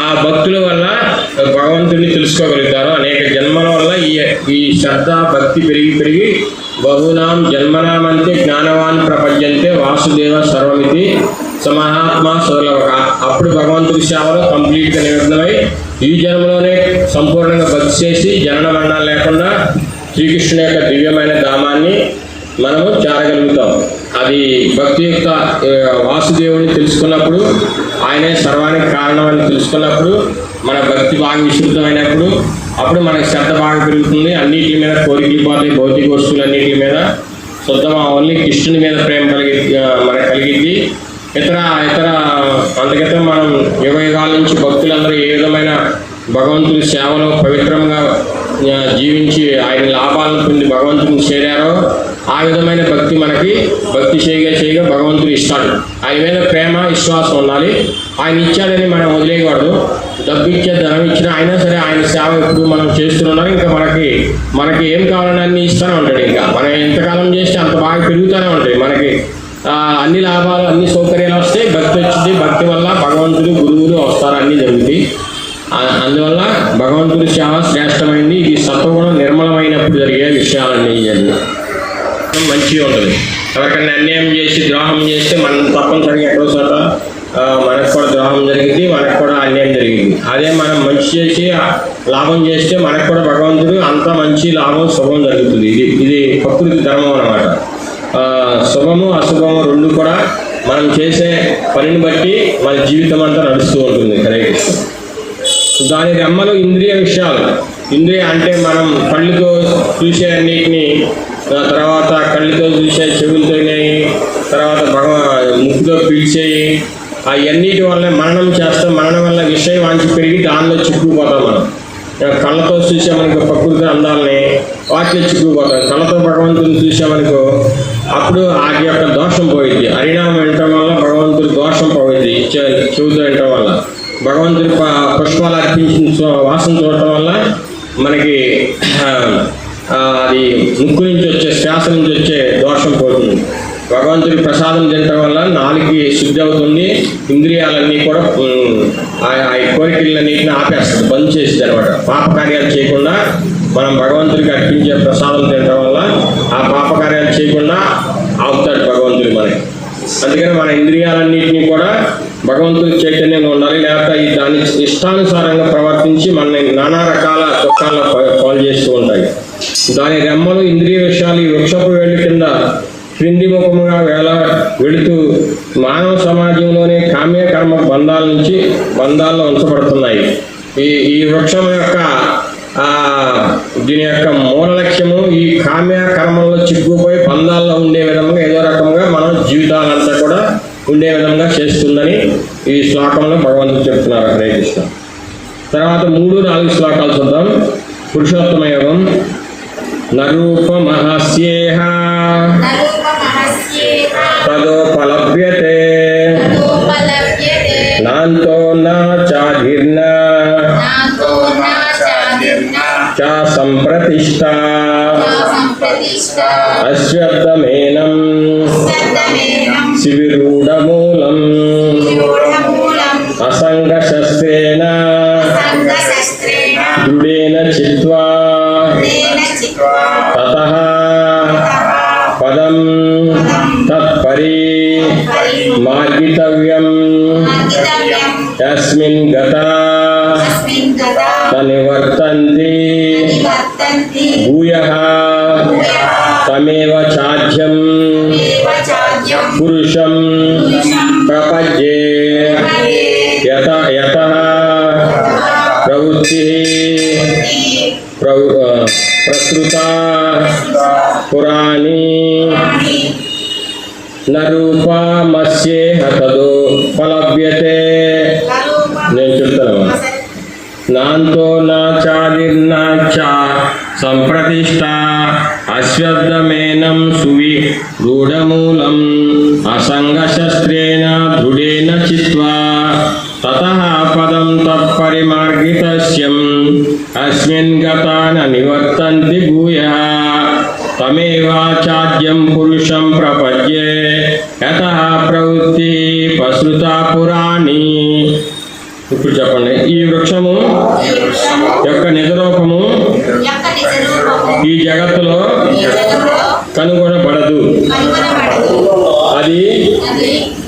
ఆ భక్తుల వల్ల భగవంతుడిని తెలుసుకోగలుగుతారు. అనేక జన్మల వల్ల ఈ శ్రద్ధ భక్తి పెరిగి బహునాం జన్మనామంతే జ్ఞానవాన్ ప్రపంచంతే వాసుదేవ సర్వమితి సమహాత్మ సోలవక. అప్పుడు భగవంతుడి సేవలో కంప్లీట్గా నిమగ్నమై ఈ జన్మలోనే సంపూర్ణంగా భక్తి చేసి జనన మరణాలు లేకుండా శ్రీకృష్ణుని యొక్క దివ్యమైన ధామాన్ని మనము చేరగలుగుతాం. అది భక్తి యొక్క వాసుదేవుని తెలుసుకున్నప్పుడు, ఆయనే సర్వానికి కారణం అని తెలుసుకున్నప్పుడు, మన భక్తి బాగా విశుద్ధమైనప్పుడు అప్పుడు మనకి శ్రద్ధ బాగా పెరుగుతుంది. అన్నిటి మీద కోరికలు పోతాయి, భౌతిక వస్తువులు అన్నిటి మీద శుద్ధం ఓన్లీ కృష్ణుని మీద ప్రేమ మనకు కలిగిద్ది. ఇతర అందుకైతే మనం యుగాల నుంచి భక్తులందరూ ఏ విధమైన భగవంతుని సేవలో పవిత్రంగా జీవించి ఆయన లాభాలను పొంది భగవంతుని చేరారో ఆ విధమైన భక్తి మనకి భక్తి చేయగా భగవంతుడు ఇస్తాడు. ఆయన మీద ప్రేమ విశ్వాసం ఉండాలి. ఆయన ఇచ్చాడని మనం వదిలేయకూడదు. డబ్బు ఇచ్చే ధనం ఇచ్చినా అయినా సరే ఆయన సేవ ఎప్పుడు మనం చేస్తున్నాం. ఇంకా మనకి ఏం కావాలని అన్ని ఇస్తూనే ఉంటాడు. ఇంకా మనం ఎంతకాలం చేస్తే అంత బాగా పెరుగుతూనే ఉంటాయి. మనకి అన్ని లాభాలు అన్ని సౌకర్యాలు వస్తాయి. భక్తి వచ్చింది, భక్తి వల్ల భగవంతుడు గురువులు వస్తారు, అన్నీ జరుగుతాయి. అందువల్ల భగవంతుడి సేవ శ్రేష్టమైంది. ఇది సత్వగుణం నిర్మలమైనప్పుడు జరిగే విషయాలన్నీ ఇవన్నీ మంచిగా ఉంటుంది. ఎవరికైనా అన్యాయం చేసి ద్రోహం చేస్తే మనం తప్పనిసరిగా ఎక్కడో చోట మనకు కూడా ద్రోహం జరిగింది, మనకు కూడా అన్యాయం జరిగింది. అదే మనం మంచి చేసి లాభం చేస్తే మనకు కూడా భగవంతుడు అంత మంచి లాభం శుభం జరుగుతుంది. ఇది ప్రకృతి ధర్మం అన్నమాట. శుభము అశుభము రెండు కూడా మనం చేసే పనిని బట్టి మన జీవితం అంతా నడుస్తూ ఉంటుంది. హరే కృష్ణ. దాని రెమ్మలు ఇంద్రియ విషయాలు. ఇంద్రియ అంటే మనం కళ్ళుతో చూసే అన్నిటిని, తర్వాత కళ్ళుతో చూసే చెవులతో, తర్వాత ముక్కుతో పీల్చేయి, అవన్నిటి వల్ల మననం చేస్తాం. మననం వల్ల విషయం వాంచి పెరిగి దానిలో చిక్కుకుపోతాం. మనం కళ్ళతో చూసామనుకో ప్రకృతి అందాలని వాటిలో చిక్కుకుపోతాం. కళ్ళతో భగవంతుని చూసామనుకో అప్పుడు వాటి యొక్క దోషం పోయింది. హరినామం వినటం వల్ల భగవంతుడి దోషం పోయింది. చెవుతో వినటం వల్ల భగవంతుడి పుష్పాలు అర్పించిన వాసన చూడటం వల్ల మనకి అది ముక్కు నుంచి వచ్చే శ్వాస నుంచి వచ్చే దోషం పోతుంది. భగవంతుడి ప్రసాదం తినటం వల్ల నాలుగు శుద్ధి అవుతుంది. ఇంద్రియాలన్నీ కూడా ఆ కోరికలన్నింటినీ ఆపేస్తుంది, బంద్ చేస్తుంది అనమాట. పాపకార్యాలు చేయకుండా మనం భగవంతుడికి అర్పించే ప్రసాదం తినటం వల్ల ఆ పాపకార్యాలు చేయకుండా ఆపుతాడు భగవంతుడు మనకి. అందుకని మన ఇంద్రియాలన్నింటినీ కూడా భగవంతుడి చైతన్యంగా ఉండాలి. లేకపోతే దాని ఇష్టానుసారంగా ప్రవర్తించి మనల్ని నానా రకాల దుఃఖాల్లో పాలు చేస్తూ ఉంటాయి. దాని రెమ్మలు ఇంద్రియ విషయాలు ఈ వృక్షపు వేళ్ళ కింద క్రింది ముఖముగా వెళుతూ మానవ సమాజంలోనే కామ్య కర్మ బంధాల్లో ఉంచబడుతున్నాయి. ఈ వృక్షం యొక్క దీని యొక్క మూల లక్ష్యము ఈ కామ్య కర్మల్లో చిక్కుపోయి బంధాల్లో ఉండే విధంగా ఏదో రకంగా మనం జీవితాలంతా కూడా ఉండే విధంగా చేస్తుందని ఈ శ్లోకంలో భగవంతుడు చెప్తున్నారు. హరే కృష్ణ. తర్వాత 3-4 శ్లోకాలు చూద్దాం. పురుషోత్తమ యోగం. నరూపమహస్యేహ తదోపలభ్యతే నాంతో నా చాధిర్న చ సంప్రతిష్ఠా అశ్వత్థమేనం శివిరూఢమూలం అసంగశస్త్రేణ దృఢేన చిత్వా తతః పదం తత్పరి మార్గితవ్యం యస్మిన్ గతా తనివర్తంతి భూయః తమేవ చాధ్యం పురుషం ప్రపద్యే యతః ప్రవృత్తి ప్రసృత పురాణి నరూపమస్యేహ తదోపలభ్యతే. నేను చెప్తాను. నాంతో నా చాదిర్నా చ సంప్రతిష్ఠా అశ్వత్థమేనం సువిరూఢమూలం అసంగశస్త్రేణ దృఢేన చిత్వా తతః పదం తత్పరిమార్గితస్యం అస్మిన్ గతా న నివర్తంతి భూయః తమేవాచాద్యం పురుషం ప్రపద్యే యతః ప్రవృత్తి ప్రసృతా పురాణి ఇప్పుడు చెప్పండి. ఈ వృక్షము యొక్క నిజరూపము ఈ జగత్తులో కనుగొనబడదు. అది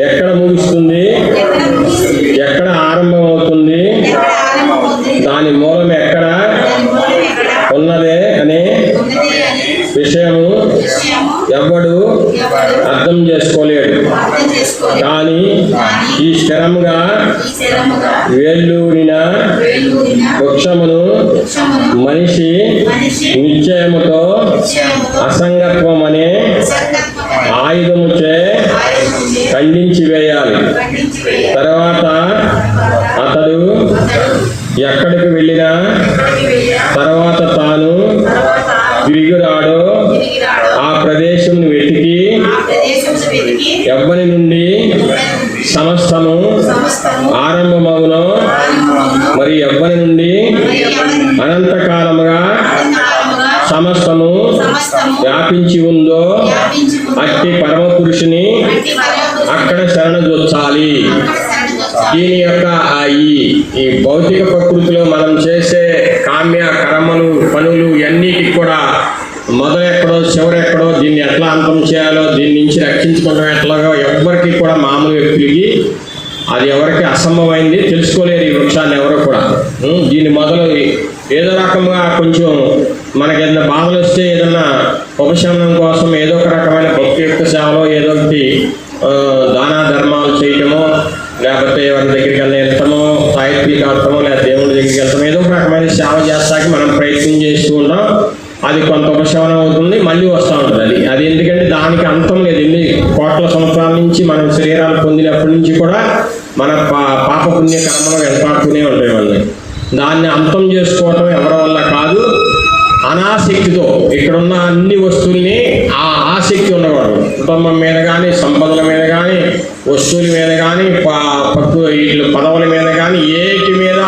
ఎక్కడ ముగుస్తుంది, ఎక్కడ ఆరంభమవుతుంది, దాని మూలం ఎక్కడ ఉన్నదే అనే విషయము ఎవ్వడు అర్థం చేసుకోలేడు. కానీ ఈ స్థిరంగా వేళ్ళూరిన వృక్షమును మనిషి నిశ్చయముతో అసంగత్వం అనే ఆయుధముచే ఖండించి వేయాలి. తర్వాత అతడు ఎక్కడికి వెళ్ళినా తర్వాత తాను తిరిగి రాడో ఆ ప్రదేశం వెతికి ఎవ్వరి నుండి సమస్తము ఆరంభమవునో మరి ఎవ్వరి నుండి అనంతకాలముగా సమస్తము వ్యాపించి ఉందో అట్టి పరమ పురుషుని అక్కడ శరణజొచ్చాలి. దీని యొక్క ఈ భౌతిక ప్రకృతిలో మనం చేసే కామ్య కర్మలు పనులు ఇవన్నిటికి కూడా మొదలెక్కడో చివరెక్కడో, దీన్ని ఎట్లా అంతం చేయాలో, దీని నుంచి రక్షించుకోవడం ఎట్లాగో ఎవ్వరికి కూడా మామూలు వ్యక్తులకి అది ఎవరికి అసంభవమైంది, తెలుసుకోలేరు ఈ వృక్షాన్ని ఎవరో కూడా. దీన్ని మొదలు ఏదో రకంగా కొంచెం మనకి ఏదైనా బాధలు వస్తే ఏదన్నా ఉపశమనం కోసం ఏదో ఒక రకమైన భక్తియుక్త సేవలో ఏదో ఒకటి దాన ధర్మాలు చేయటమో, లేకపోతే ఎవరి దగ్గరికి వెళ్తామో, సాహిత్య కావటమో, లేదా దేవుడి దగ్గరికి వెళ్తామో, ఏదో ఒక రకమైన సేవ చేస్తాకి మనం ప్రయత్నం చేస్తూ ఉంటాం. అది కొంత ఉపశమనం అవుతుంది, మళ్ళీ వస్తూ ఉంటుంది. అది ఎందుకంటే దానికి అంతం లేదు. ఎన్ని కోట్ల సంవత్సరాల నుంచి మనం శరీరాలు పొందినప్పటి నుంచి కూడా మన పాపపుణ్య కర్మలు వెంటాడుతూనే ఉంటాయి. వాళ్ళని దాన్ని అంతం చేసుకోవటం ఎవరి వల్ల కాదు, అనాసక్తితో. ఇక్కడున్న అన్ని వస్తువుల్ని ఆ ఆసక్తి ఉండకూడదు. కుటుంబం మీద కానీ, సంపదల మీద కానీ, వస్తువుల మీద కానీ, వీళ్ళు పదవుల మీద కానీ, ఏటి మీద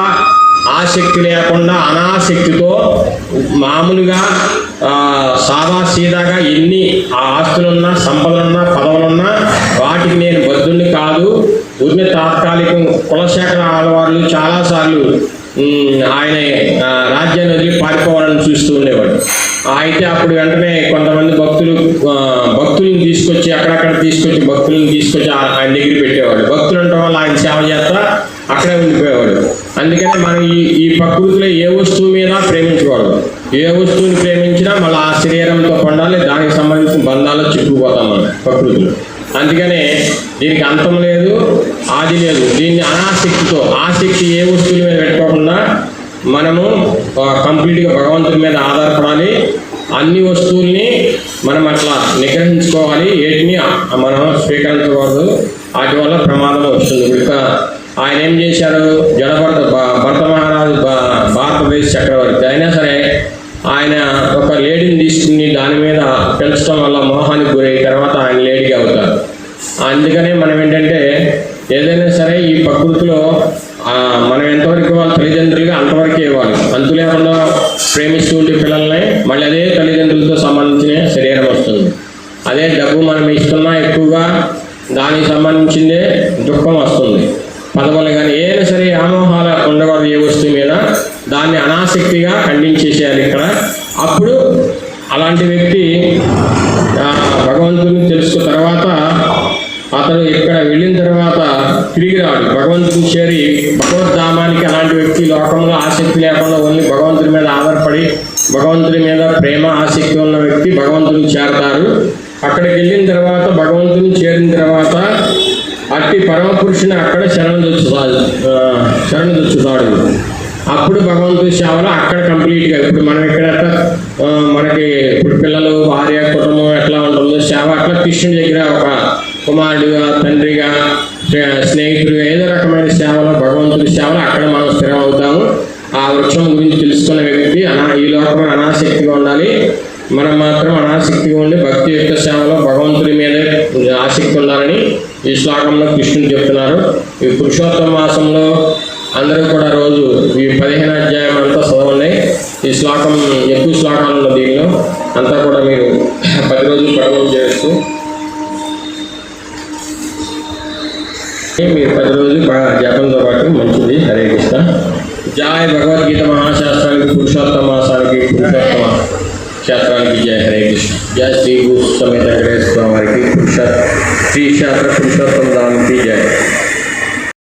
ఆసక్తి లేకుండా అనాసక్తితో మామూలుగా సాదా సీదాగా ఎన్ని ఆస్తులున్నా, సంపదలున్నా, పదవులున్నా వాటికి నేను బద్ధుడిని కాదు. ఊరిని తాత్కాలికం కులశేఖర ఆడవాళ్ళు చాలాసార్లు ఆయన రాజ్యాన్ని వదిలి పారిపోవాలని చూస్తూ ఉండేవాడు. అయితే అప్పుడు వెంటనే కొంతమంది భక్తులను తీసుకొచ్చి అక్కడక్కడ భక్తులను తీసుకొచ్చి ఆయన దగ్గర పెట్టేవాడు. భక్తులు ఉండటం వల్ల ఆయన సేవ చేస్తా అక్కడే ఉండిపోయేవాడు. అందుకని మనం ఈ ప్రకృతిలో ఏ వస్తువు మీద ప్రేమించకూడదు. ఏ వస్తువుని ప్రేమించినా మళ్ళీ ఆ శరీరంతో పొందాలి, దానికి సంబంధించిన బంధాల్లో చిక్కుపోతాం మనం ప్రకృతిలో. అందుకనే దీనికి అంతం లేదు, ఆది లేదు. దీన్ని అనాసక్తితో, ఆసక్తి ఏ వస్తువుల మీద పెట్టుకోకుండా మనము కంప్లీట్గా భగవంతుడి మీద ఆధారపడాలి. అన్ని వస్తువుల్ని మనం అట్లా నిగ్రహించుకోవాలి, ఏటిని మనం స్వీకరించకూడదు. వాటి వల్ల ప్రమాదం వస్తుంది. ఇప్పుడు ఆయన ఏం చేశారు, భరత మహారాజు భారతదేశ చక్రవర్తి అయినా సరే ఆయన ఒక లేడీని తీసుకుని దాని మీద పెంచడం వల్ల మోహానికి గురై తర్వాత ఆయన లేడీగా అవుతారు. అందుకనే మనం ఏంటంటే ఏదైనా సరే ఈ ప్రకృతిలో మనం ఎంతవరకు ఇవ్వాలి, తల్లిదండ్రులుగా అంతవరకే ఇవ్వాలి. అంతు లేకుండా ప్రేమిస్తూ ఉండే పిల్లల్ని మళ్ళీ అదే తల్లిదండ్రులతో సంబంధించిన శరీరం వస్తుంది. అదే డబ్బు మనం ఇస్తున్నా ఎక్కువగా దానికి సంబంధించిందే దుఃఖం వస్తుంది. పదవులు కానీ ఏదైనా సరే ఆమోహాలు ఉండకూడదు ఏ వస్తువు మీద. దాన్ని అనాసక్తిగా ఖండించేసేయాలి ఇక్కడ. అప్పుడు అలాంటి వ్యక్తి భగవంతుని తెలుసుకున్న తర్వాత అతను ఇక్కడ వెళ్ళిన తర్వాత తిరిగి రాడు. భగవంతుని చేరి భగవద్ధామానికి అలాంటి వ్యక్తి లోకంలో ఆసక్తి లేకుండా ఓన్లీ భగవంతుని మీద ఆధారపడి భగవంతుని మీద ప్రేమ ఆసక్తి ఉన్న వ్యక్తి భగవంతుని చేరతారు. అక్కడికి వెళ్ళిన తర్వాత భగవంతుని చేరిన తర్వాత అట్టి పరమపురుషుని అక్కడ శరణుదొచ్చుతాడు. అప్పుడు భగవంతుని సేవలో అక్కడ కంప్లీట్గా ఇప్పుడు మనం ఇక్కడ మనకి ఇప్పుడు పిల్లలు, భార్య, కుటుంబం ఎట్లా ఉంటుందో సేవ అట్లా కృష్ణుడి దగ్గర ఒక కుమారుడిగా, తండ్రిగా, స్నేహితుడిగా ఏదో రకమైన సేవలో భగవంతుడి సేవలో అక్కడ మనం స్థిరం అవుతాము. ఆ వృక్షం గురించి తెలుసుకున్న వ్యక్తి ఈ లోకమైన అనాసక్తిగా ఉండాలి. మనం మాత్రం అనాసక్తిగా ఉండి భక్తి యొక్క సేవలో భగవంతుడి మీదే ఆసక్తి ఉండాలని ఈ శ్లోకంలో కృష్ణుడు చెప్తున్నారు. ఈ పురుషోత్తమ మాసంలో అందరూ కూడా రోజు ఈ 15 అధ్యాయం అంతా చదవండి. ఈ శ్లోకం ఎక్కువ శ్లోకాలు ఉన్న దీనిలో అంతా కూడా మీరు 10 రోజులు పఠనం చేస్తూ మీరు ప్రతిరోజు బాగా జపంతో పాటు మంచిది. హరే కృష్ణ. జయ భగవద్గీత మహాశాస్త్రానికి పురుషోత్తమ మాసానికి పురుషోత్తమ క్షేత్రానికి జయ. హరే కృష్ణ. జయ శ్రీ భూ సమేత వెంకటేశ్వర స్వామి వారికి శ్రీ క్షేత్ర పురుషోత్తమ దానికి జయ.